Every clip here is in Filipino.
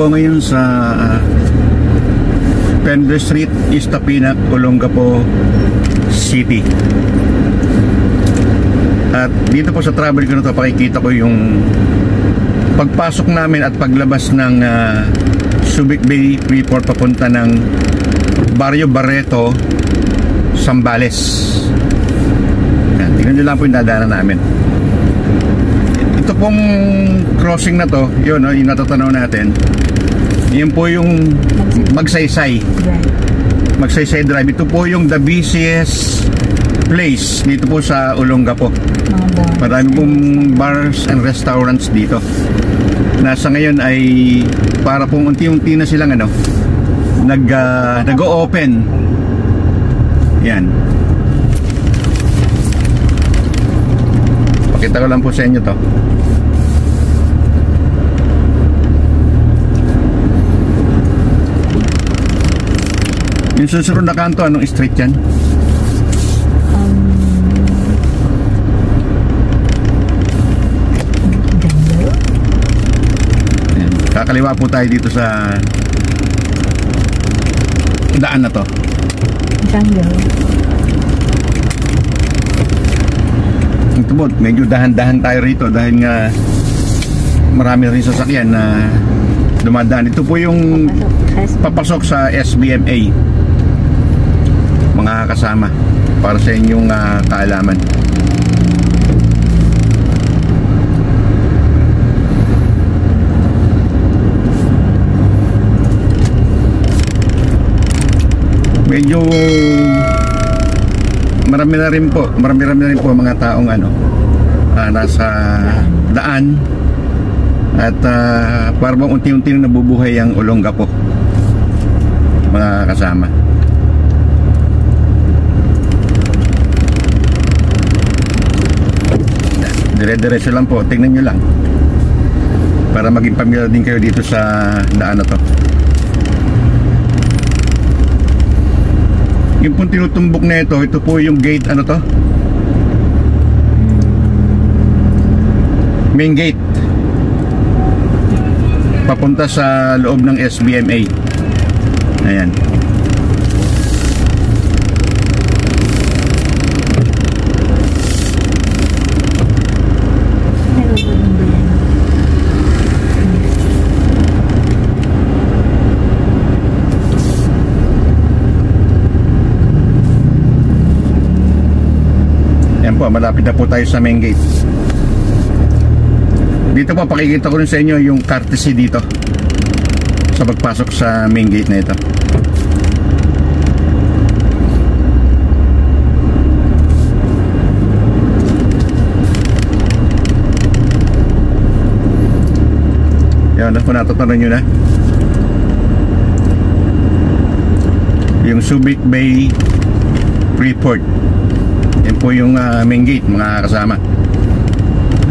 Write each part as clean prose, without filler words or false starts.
po ngayon sa Pender Street, East Tapinac, Olongapo City. At dito po sa travel ko na to, pakikita ko yung pagpasok namin at paglabas ng Subic Bay Freeport papunta ng Barrio Barreto, Zambales. Yan, tingnan nyo lang po yung dadaanan namin. Ito pong crossing na to, yun, yung natatanaw natin, yun po yung Magsaysay Drive. Ito po yung the busiest place dito po sa Olongapo. Marami pong bars and restaurants dito. Nasa ngayon ay para pong unti-unti na silang nag-o-open. Yan. Pakita ko lang po sa inyo to. Yung susunod na kanto, anong street yan? Ayan. Kakaliwa po tayo dito sa daan na to. Jungle. Ito po, medyo dahan-dahan tayo rito dahil nga marami rin sasakyan na dumadaan. Ito po yung papasok sa SBMA, mga kasama, para sa inyong kaalaman. Medyo marami na rin po mga taong nasa daan at para bang unti-unti na nabubuhay ang Olongapo, mga kasama. Dire-diretso lang po, tingnan nyo lang para maging pamilyar din kayo dito sa daan na to. Yung pong tinutumbok na ito po yung gate, main gate papunta sa loob ng SBMA. Ayan. Ayan po, malapit na po tayo sa main gate. Dito po, pakikita ko rin sa inyo yung courtesy dito sa pagpasok sa main gate na ito. Yan, kung natutunan nyo na yung Subic Bay Freeport. Yan po yung main gate, mga kasama.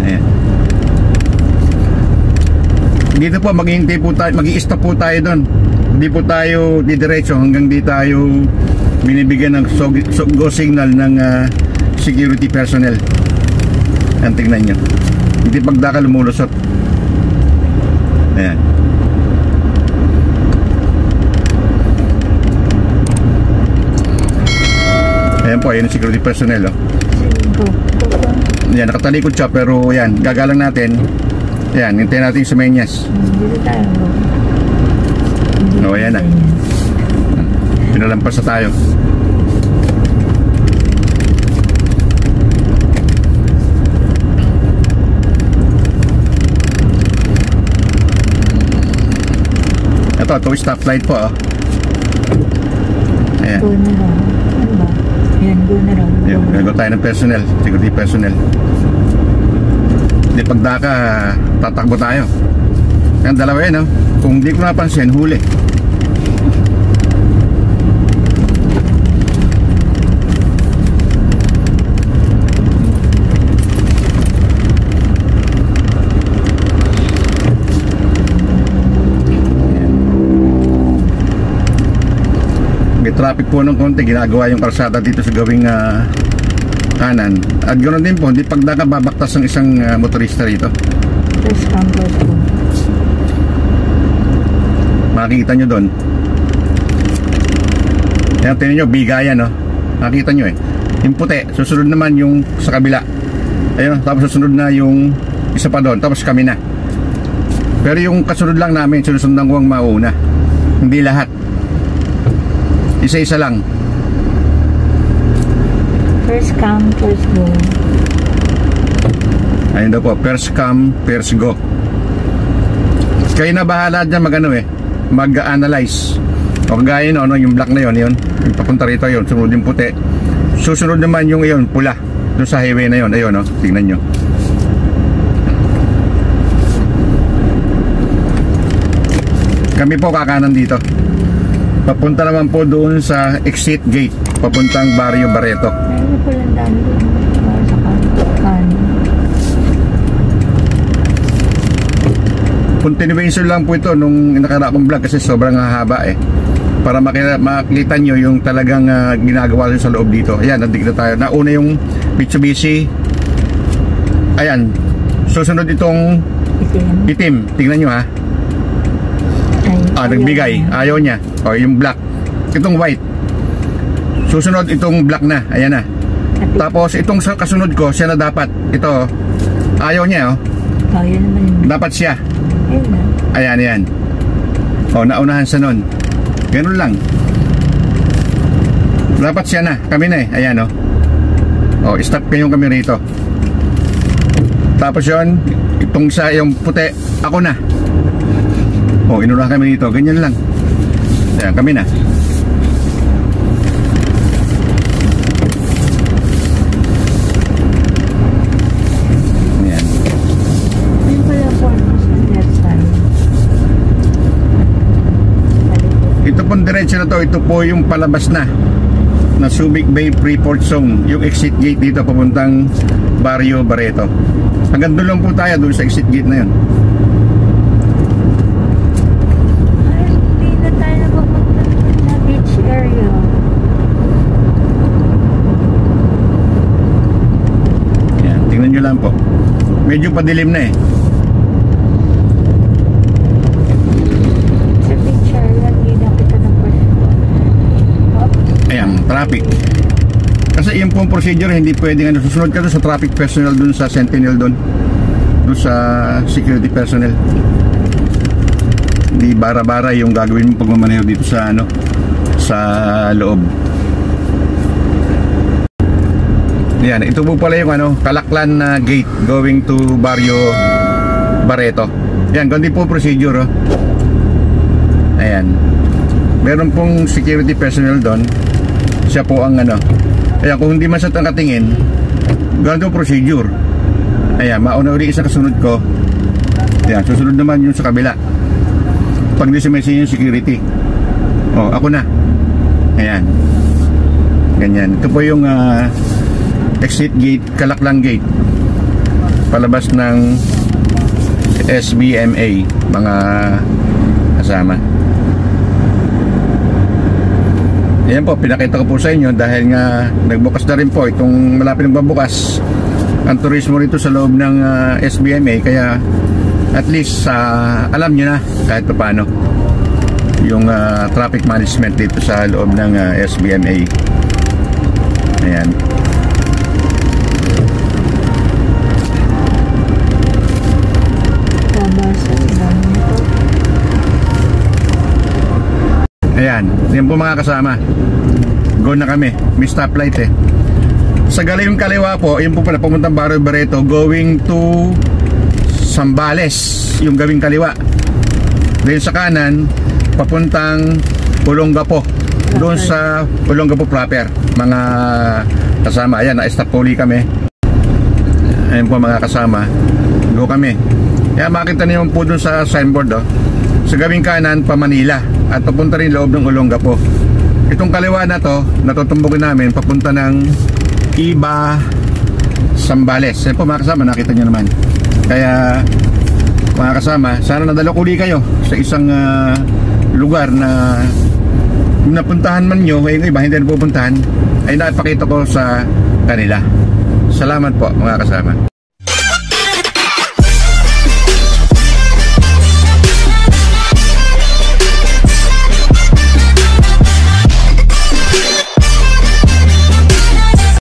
Ayan. Dito po maghihintay po tayo, mag-i-stop po tayo doon. Hindi po tayo didiretso hanggang di tayo binibigyan ng go signal ng security personnel. Ayan, tignan nyo. Hindi pagdaka lumulusot. Ayan. Ayan po, ayan ang security personnel. Ayan, nakatalikod siya pero ayan, gagalang natin. Ayan, hintayin natin sa menyas. O, ayan na. Pinalampas na tayo. Ito stoplight po. Ayan. Ayan, gagawa tayo ng personnel, security personnel. Hindi pagdaka, tatakbo tayo. Yan, dalawa yan, kung hindi ko napansin, huli. May traffic po ng konti, ginagawa yung kalsada dito sa gawing kanan. At ganoon din po, hindi pagdaka babaktas ng isang motorista rito. makikita nyo doon. Yan, tingnan nyo, bigayan, no? Makikita nyo eh. Yung puti, susunod naman yung sa kabila. Ayun, tapos susunod na yung isa pa doon, tapos kami na. Pero yung kasunod lang namin, sinusundan ko ang mauna. Hindi lahat. Isa-isa lang. First come, first go. Ayun daw po, first come, first go. Kayo na bahala dyan mag-analyze. O kagaya no, yung black na yun, yung papunta rito yun, sunod yung puti. Susunod naman yung yun, pula. Doon sa highway na yun, ayun, no, tingnan nyo. Kami po kakanan dito. Papunta naman po doon sa exit gate, papuntang Barrio Barreto. Ayun po lang dami doon sa kanan. Continuation lang po ito nung nakaraang vlog kasi sobrang haba eh. Para makita nyo yung talagang ginagawa nyo sa loob dito. Ayan, nandig na tayo. Nauna yung Mitsubishi. Ayan. Susunod itong itim. Tingnan nyo ha. Nagbigay. Ayaw niya. O, yung black. Itong white. Susunod itong black na. Ayan na. Tapos itong kasunod ko, siya na dapat. Ito. Ayaw niya, oh. Yan naman yung... Dapat siya. Ayan. Ayan. O, naunahan sa nun. Ganun lang. Dapat siya na. Kami na eh. Ayan, oh. O, stop kayong kami rito. Tapos yun, itong sa yung puti, ako na. O, inunahan kami dito. Ganyan lang. Ayan, kami na. Ayan. Ayun pala po sa left side. Ito pong diretso na to, ito po yung palabas na Subic Bay Freeport Zone, yung exit gate dito papuntang Barrio Barreto. Hanggang doon lang po tayo, doon sa exit gate na yun. Ay, hindi na tayo napapunta sa beach area. Ayan, tingnan nyo lang po. Medyo padilim na eh. Sa beach area, hindi na kita ng Ayan, traffic. Kasi yung pong procedure, hindi pwedeng susunod ka doon sa traffic personnel doon sa Sentinel doon sa security personnel. Hindi bara-bara yung gagawin mo pagmamaneho dito sa sa loob. Yan, ito po pala yung Kalaklan na gate going to Barrio Barreto. Yan, ganun din po procedure, oh. Ayan. Meron pong security personnel doon. Siya po ang Ayan, kung hindi man siya tangkatingin, ganun yung procedure. Ayan, mauna uli isa kasunod ko. Ayan, susunod naman yung sa kabila. Pag di sumisin yung security. O, ako na. Ayan. Ganyan. Ito po yung exit gate, Kalaklan gate. Palabas ng SBMA, mga kasama. Ayan po, pinakita ko po sa inyo dahil nga nagbukas na rin po itong malapit ng pagbukas ang turismo rito sa loob ng SBMA, kaya at least alam nyo na kahit pa paano yung traffic management dito sa loob ng SBMA. Ayan. Ayan, yan po mga kasama. Go na kami, may stoplight eh. Sa galing kaliwa po, yun po pala pamuntang Barrio Barreto, going to Zambales, yung gawing kaliwa. Then sa kanan, papuntang Olongapo, doon sa Olongapo proper. Mga kasama, ayan, na-stop uli kami. Ayan po mga kasama, go kami. Kaya makita niyo po doon sa signboard, oh. Sa gawing kanan, pa Manila, at papunta rin loob ng Olongapo. Itong kaliwa na to, natutumbukin namin papunta ng Iba, Zambales. Yan po mga kasama, nakita nyo naman. Kaya mga kasama, sana nadalo uli kayo sa isang lugar na kung napuntahan man nyo, yung iba hindi na pupuntahan, ay napakita ko sa kanila. Salamat po mga kasama.